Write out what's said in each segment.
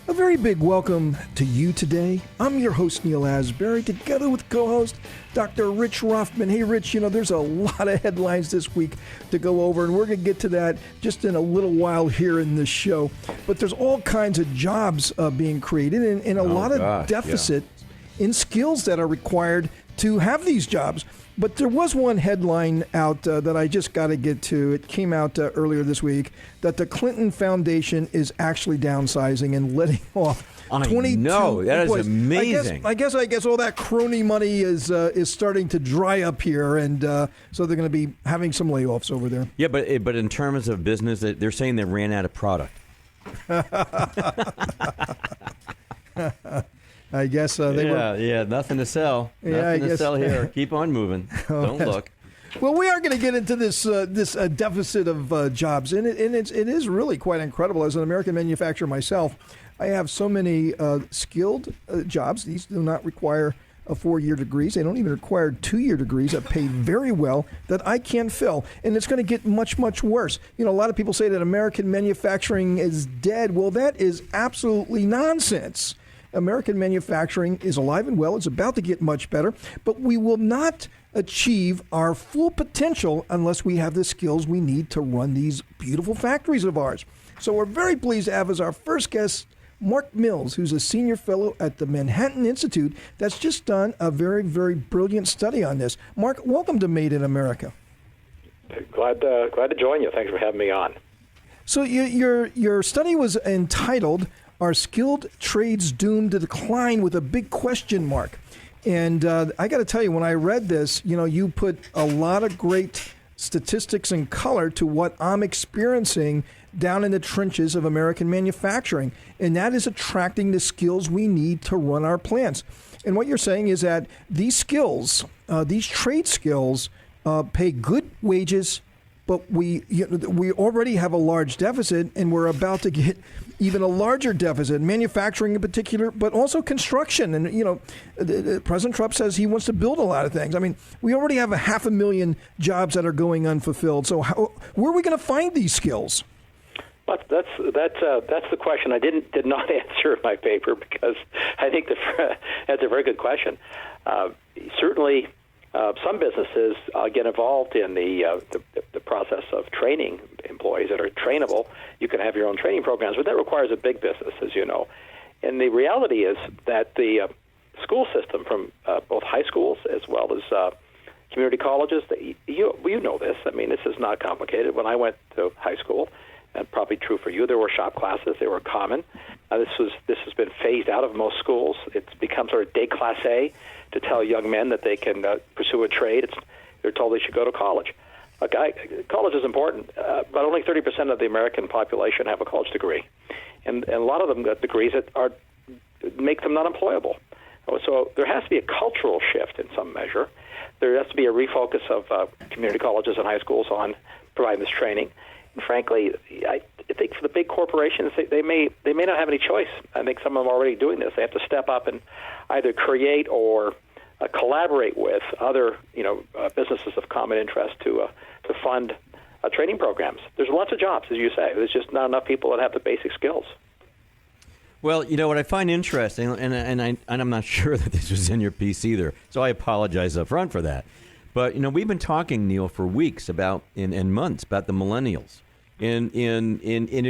A very big welcome to you today. I'm your host, Neal Asbury, together with co-host Dr. Rich Roffman. Hey, Rich, there's a lot of headlines this week to go over, and we're going to get to that just in a little while here in this show. But there's all kinds of jobs being created and a lot of deficit in skills that are required to have these jobs. But there was one headline out that I just got to get to. It came out earlier this week that the Clinton Foundation is actually downsizing and letting off 22 No, that employees. is amazing. I guess all that crony money is starting to dry up here, and so they're going to be having some layoffs over there. Yeah, but in terms of business, they're saying they ran out of product. I guess they were. Yeah, nothing to sell. Nothing to sell here. Keep on moving. Don't look. Well, we are going to get into this deficit of jobs, and it is really quite incredible. As an American manufacturer myself, I have so many skilled jobs. These do not require 4-year degrees. They don't even require 2-year degrees that pay very well that I can't fill. And it's going to get much, much worse. A lot of people say that American manufacturing is dead. Well, that is absolutely nonsense. American manufacturing is alive and well. It's about to get much better, but we will not achieve our full potential unless we have the skills we need to run these beautiful factories of ours. So we're very pleased to have as our first guest Mark Mills, who's a senior fellow at the Manhattan Institute that's just done a very, very brilliant study on this. Mark, welcome to Made in America. Glad to join you. Thanks for having me on. So your study was entitled "Are Skilled Trades Doomed to Decline?" with a big question mark. And I got to tell you, when I read this, you put a lot of great statistics and color to what I'm experiencing down in the trenches of American manufacturing. And that is attracting the skills we need to run our plants. And what you're saying is that these skills, these trade skills, pay good wages, but we already have a large deficit, and we're about to get even a larger deficit, manufacturing in particular, but also construction. And, President Trump says he wants to build a lot of things. I mean, we already have 500,000 jobs that are going unfulfilled. So where are we going to find these skills? But that's the question I did not answer in my paper, because I think that's a very good question. Certainly, some businesses get involved in the process of training employees that are trainable. You can have your own training programs, but that requires a big business, as you know. And the reality is that the school system, from both high schools as well as community colleges, you know this. I mean, this is not complicated. When I went to high school, and probably true for you, there were shop classes. They were common. This has been phased out of most schools. It's become sort of déclassé to tell young men that they can pursue a trade. They're told they should go to college. College is important, but only 30% of the American population have a college degree, and a lot of them got degrees that make them not employable. So there has to be a cultural shift in some measure. There has to be a refocus of community colleges and high schools on providing this training. And frankly, I think for the big corporations, they may not have any choice. I think some of them are already doing this. They have to step up and either create or collaborate with other businesses of common interest to fund training programs. There's lots of jobs, as you say. There's just not enough people that have the basic skills. Well, what I find interesting, and I'm not sure that this was in your piece either, so I apologize up front for that. But, we've been talking, Neal, for weeks and months about the millennials. In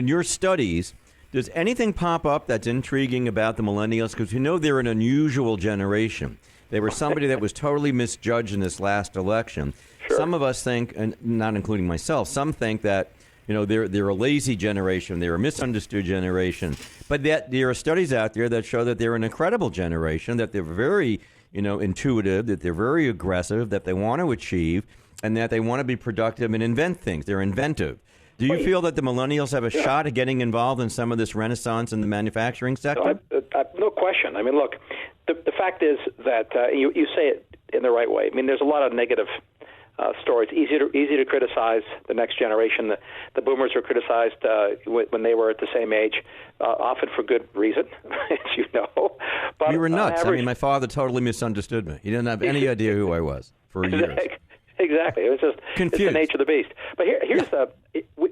your studies, does anything pop up that's intriguing about the millennials? Because they're an unusual generation. They were somebody that was totally misjudged in this last election. Sure. Some of us think, and not including myself, some think that they're a lazy generation, they're a misunderstood generation. But there are studies out there that show that they're an incredible generation, that they're very intuitive, that they're very aggressive, that they want to achieve, and that they want to be productive and invent things. They're inventive. Do you feel that the millennials have a shot at getting involved in some of this renaissance in the manufacturing sector? No question. I mean, look, the fact is that you say it in the right way. I mean, there's a lot of negative stories. Easy to criticize the next generation. The boomers were criticized when they were at the same age, often for good reason, as you know. But you were nuts. Average, my father totally misunderstood me. He didn't have any idea who I was for years. Exactly. It was just confused. It's the nature of the beast. But here's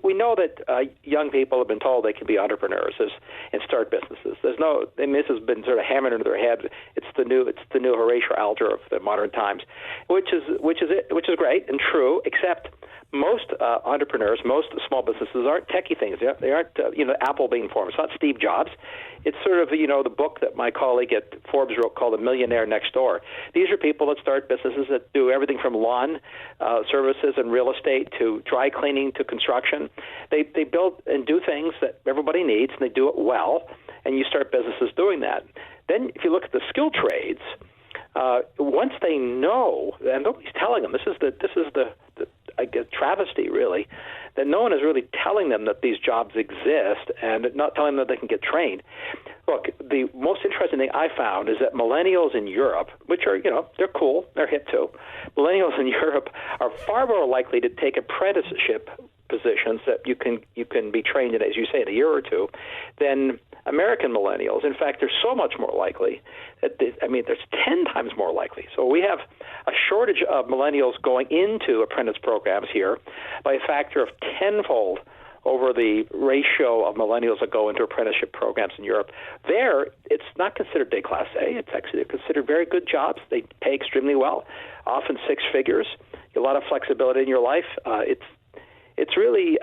we know that young people have been told they can be entrepreneurs and start businesses. There's no, I mean, this has been sort of hammered into their head. It's the new Horatio Alger of the modern times, which is great and true. Except most entrepreneurs, most small businesses aren't techie things. They aren't Apple being formed. It's not Steve Jobs. It's sort of the book that my colleague at Forbes wrote called The Millionaire Next Door. These are people that start businesses that do everything from lawn services and real estate to dry cleaning to construction. They build and do things that everybody needs, and they do it well, and you start businesses doing that. Then if you look at the skilled trades, once they know, and nobody's telling them, this is the I guess travesty really, that no one is really telling them that these jobs exist and not telling them that they can get trained. Look, the most interesting thing I found is that millennials in Europe, which are, they're cool, they're hip too, millennials in Europe are far more likely to take apprenticeship positions that you can be trained in, as you say, in a year or two, than American millennials. In fact, they're so much more likely that there's 10 times more likely. So we have a shortage of millennials going into apprentice programs here by a factor of tenfold over the ratio of millennials that go into apprenticeship programs in Europe. There, it's not considered déclassé. It's actually considered very good jobs. They pay extremely well, often six figures. A lot of flexibility in your life. It's really,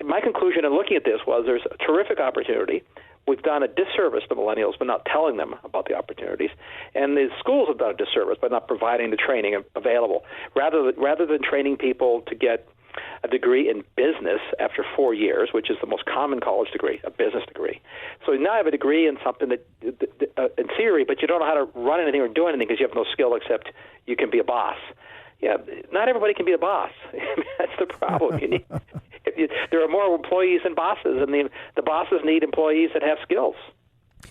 my conclusion in looking at this was there's a terrific opportunity. We've done a disservice to millennials by not telling them about the opportunities, and the schools have done a disservice by not providing the training available. Rather than training people to get a degree in business after 4 years, which is the most common college degree, a business degree. So you now have a degree in something that, in theory, but you don't know how to run anything or do anything because you have no skill except you can be a boss. Yeah, not everybody can be a boss. That's the problem. There are more employees than bosses, and the bosses need employees that have skills.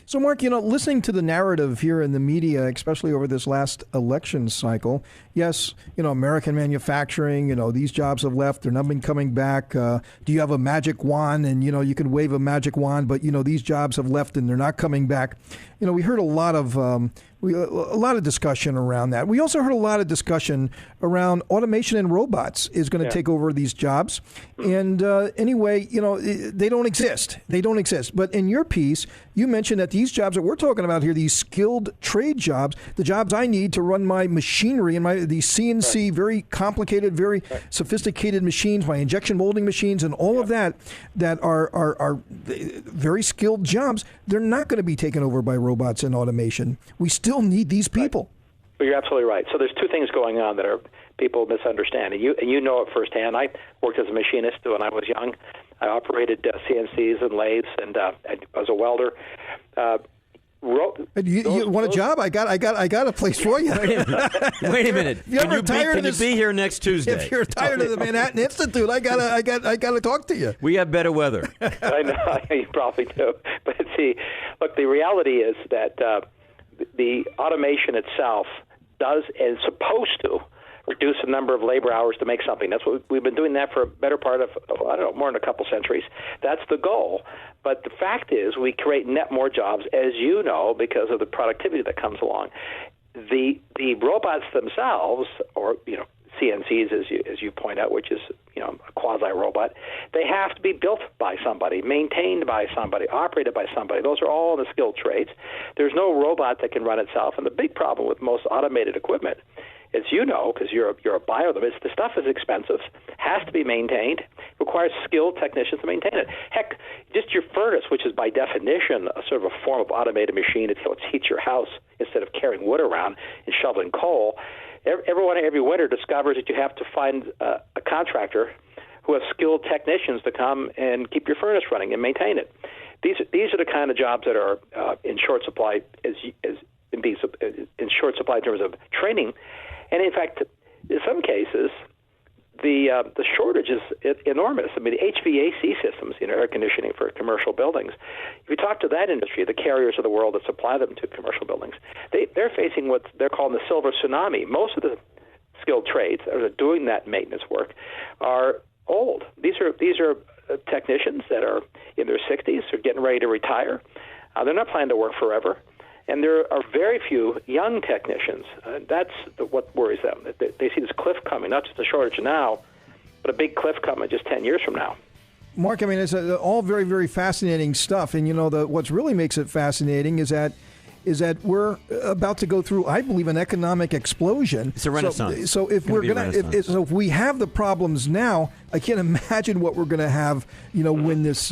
So, Mark, listening to the narrative here in the media, especially over this last election cycle, yes, American manufacturing, these jobs have left, they're not been coming back. Do you have a magic wand? And, you can wave a magic wand, but, these jobs have left and they're not coming back. We heard a lot of discussion around that. We also heard a lot of discussion around automation and robots is going to take over these jobs. And anyway, they don't exist. They don't exist. But in your piece, you mentioned that these jobs that we're talking about here, these skilled trade jobs, the jobs I need to run my machinery and these CNC, very complicated, very sophisticated machines, my injection molding machines and all of that are very skilled jobs, they're not going to be taken over by robots and automation. We still need these people. Right. Well, you're absolutely right. So there's two things going on that are people misunderstand, and you know it firsthand. I worked as a machinist when I was young. I operated CNCs and lathes, and I was a welder. You want a job? I got a place for you. Wait a minute. Can you be here next Tuesday? If you're tired of the Manhattan Institute, I gotta talk to you. We have better weather. I know you probably do. But see, look, the reality is that the automation itself does and is supposed to reduce the number of labor hours to make something. That's what we've been doing that for a better part of, more than a couple centuries. That's the goal. But the fact is we create net more jobs, as you know, because of the productivity that comes along. The robots themselves, or, CNCs, as you point out, which is, a quasi-robot, they have to be built by somebody, maintained by somebody, operated by somebody. Those are all the skilled trades. There's no robot that can run itself. And the big problem with most automated equipment, as you know, because you're a buyer of them, is the stuff is expensive, has to be maintained, requires skilled technicians to maintain it. Heck, just your furnace, which is by definition a sort of a form of automated machine, it heats your house instead of carrying wood around and shoveling coal. Everyone every winter discovers that you have to find a contractor who has skilled technicians to come and keep your furnace running and maintain it. These are the kind of jobs that are in short supply in short supply in terms of training. And in fact, in some cases, the shortage is enormous. I mean, the HVAC systems, air conditioning for commercial buildings. If you talk to that industry, the carriers of the world that supply them to commercial buildings, they're facing what they're calling the silver tsunami. Most of the skilled trades that are doing that maintenance work are old. These are technicians that are in their 60s, or getting ready to retire. They're not planning to work forever. And there are very few young technicians. That's what worries them. They see this cliff coming, not just a shortage now, but a big cliff coming just 10 years from now. Mark, I mean, it's all very, very fascinating stuff. And, what's really makes it fascinating is that we're about to go through, I believe, an economic explosion. It's a renaissance. So if if we have the problems now, I can't imagine what we're going to have, when this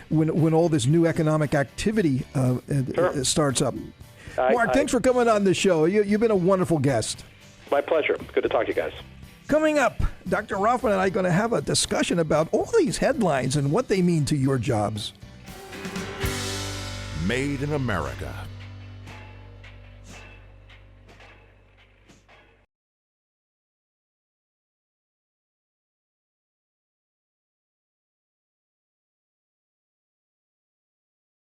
when all this new economic activity starts up. Mark, thanks for coming on the show. You've been a wonderful guest. My pleasure. Good to talk to you guys. Coming up, Dr. Roffman and I are going to have a discussion about all these headlines and what they mean to your jobs. Made in America.